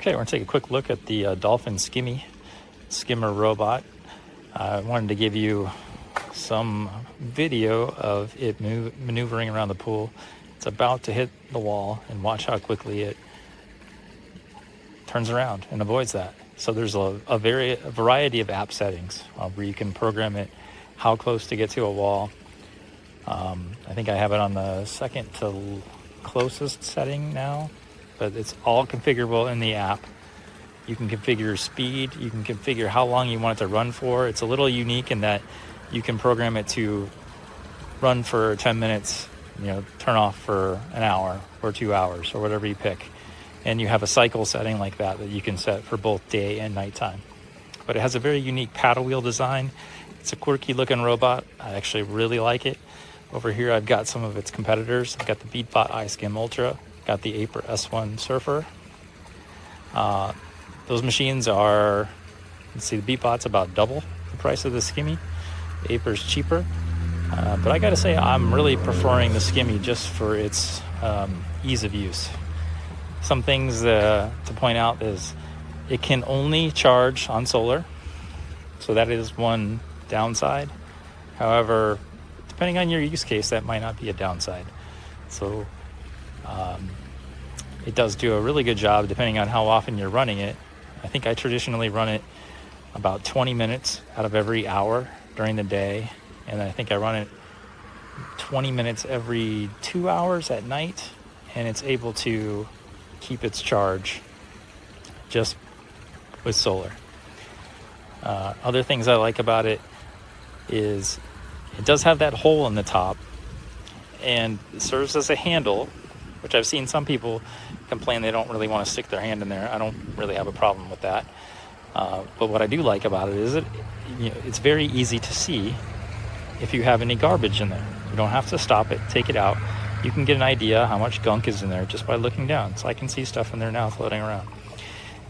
Okay, we're going to take a quick look at the Dolphin Skimmer robot. I wanted to give you some video of it maneuvering around the pool. It's about to hit the wall, and watch how quickly it turns around and avoids that. So there's a variety of app settings where you can program it how close to get to a wall. I think I have it on the second to closest setting now, but it's all configurable in the app. You can configure speed, you can configure how long you want it to run for. It's a little unique in that you can program it to run for 10 minutes, turn off for an hour or 2 hours or whatever you pick. And you have a cycle setting like that you can set for both day and nighttime. But it has a very unique paddle wheel design. It's a quirky looking robot. I actually really like it. Over here I've got some of its competitors. I've got the Beatbot iSkim Ultra, got the Aper S1 Surfer. Those machines are, let's see, the Beatbot's about double the price of the Skimmi. The Aper's cheaper. But I gotta say, I'm really preferring the Skimmi just for its ease of use. Some things to point out is it can only charge on solar. So that is one downside. However, depending on your use case, that might not be a downside. So it does do a really good job depending on how often you're running it. I think I traditionally run it about 20 minutes out of every hour during the day. And I think I run it 20 minutes every 2 hours at night. And it's able to keep its charge just with solar. Other things I like about it is it does have that hole in the top, and it serves as a handle, which I've seen some people complain they don't really want to stick their hand in there. I don't really have a problem with that. But what I do like about it is it's very easy to see if you have any garbage in there. You don't have to stop it, take it out. You can get an idea how much gunk is in there just by looking down. So I can see stuff in there now floating around.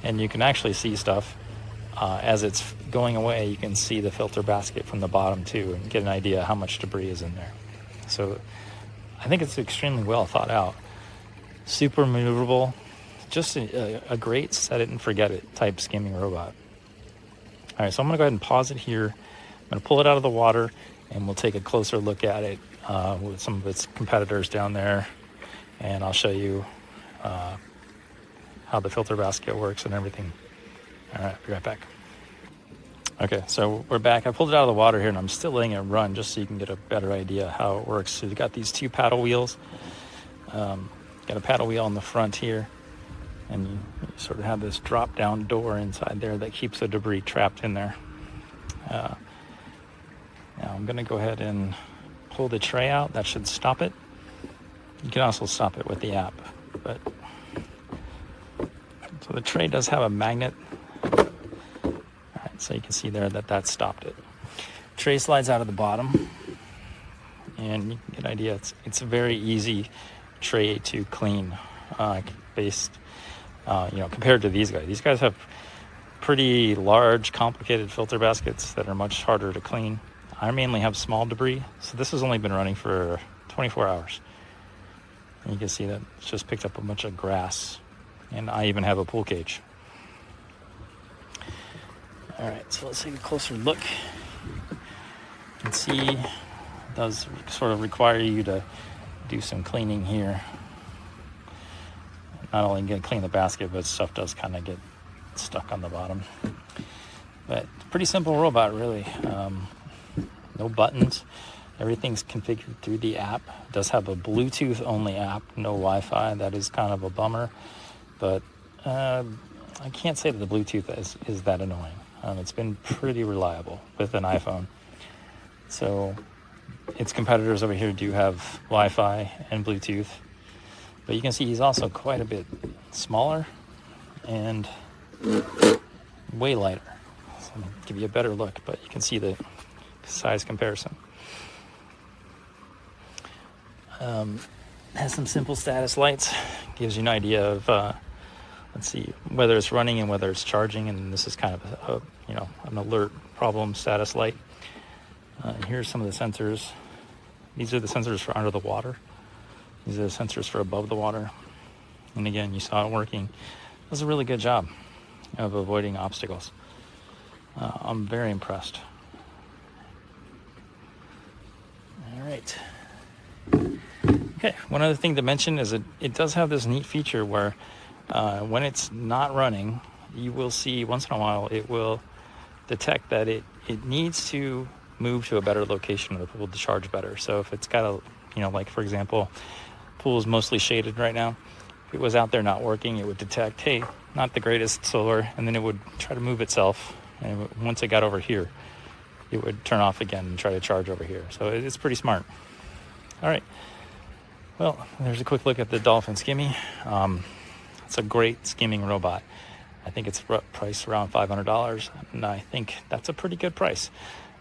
And you can actually see stuff as it's going away. You can see the filter basket from the bottom too, and get an idea how much debris is in there. So I think it's extremely well thought out. Super maneuverable. Just a great set it and forget it type skimming robot. All right, so I'm gonna go ahead and pause it here. I'm gonna pull it out of the water, and we'll take a closer look at it with some of its competitors down there, and I'll show you how the filter basket works and everything. All right, be right back. Okay, so we're back. I pulled it out of the water here, and I'm still letting it run just so you can get a better idea how it works. So you've got these two paddle wheels. Got a paddle wheel on the front here, and you sort of have this drop-down door inside there that keeps the debris trapped in there. Now I'm going to go ahead and pull the tray out. That should stop it. You can also stop it with the app. But so the tray does have a magnet. All right, so you can see there that stopped it. Tray slides out of the bottom, and you can get an idea. It's a very easy tray to clean, compared to these guys. These guys have pretty large, complicated filter baskets that are much harder to clean. I mainly have small debris, so this has only been running for 24 hours. And you can see that it's just picked up a bunch of grass, and I even have a pool cage. All right, so let's take a closer look. You can see it does sort of require you to do some cleaning here. Not only get clean the basket, but stuff does kind of get stuck on the bottom. But pretty simple robot, really. No buttons. Everything's configured through the app. It does have a Bluetooth only app, no Wi-Fi. That is kind of a bummer, but I can't say that the Bluetooth is that annoying. It's been pretty reliable with an iPhone. So its competitors over here do have Wi-Fi and Bluetooth, but you can see he's also quite a bit smaller and way lighter. So I'm gonna give you a better look, but you can see the size comparison. Has some simple status lights. Gives you an idea of let's see, whether it's running and whether it's charging, and this is kind of an alert problem status light. And here's some of the sensors. These are the sensors for under the water. These are the sensors for above the water. And again, you saw it working. does a really good job of avoiding obstacles. I'm very impressed. All right. Okay, one other thing to mention is it does have this neat feature where when it's not running, you will see once in a while it will detect that it needs to move to a better location of the pool to charge better. So if it's got a, like for example, pool is mostly shaded right now. If it was out there not working, it would detect, hey, not the greatest solar, and then it would try to move itself. And once it got over here, it would turn off again and try to charge over here. So it's pretty smart. All right. Well, there's a quick look at the Dolphin Skimmi. It's a great skimming robot. I think it's priced around $500, and I think that's a pretty good price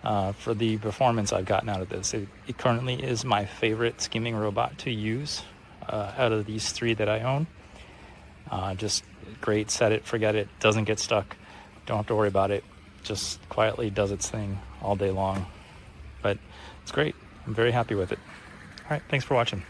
for the performance I've gotten out of this. It currently is my favorite skimming robot to use out of these three that I own. Just great, set it, forget it, doesn't get stuck, don't have to worry about it, just quietly does its thing all day long. But it's great. I'm very happy with it. All right, thanks for watching.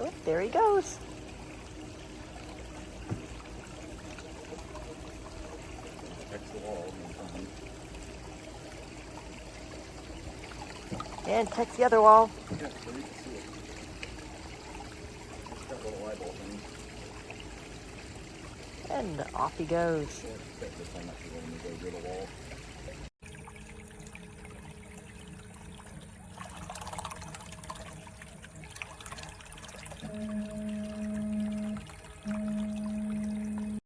Oh, there he goes. And text the other wall. Yeah, so you can see it. It's got little eyeball things. And off he goes. Yeah, this time actually when we go to the wall.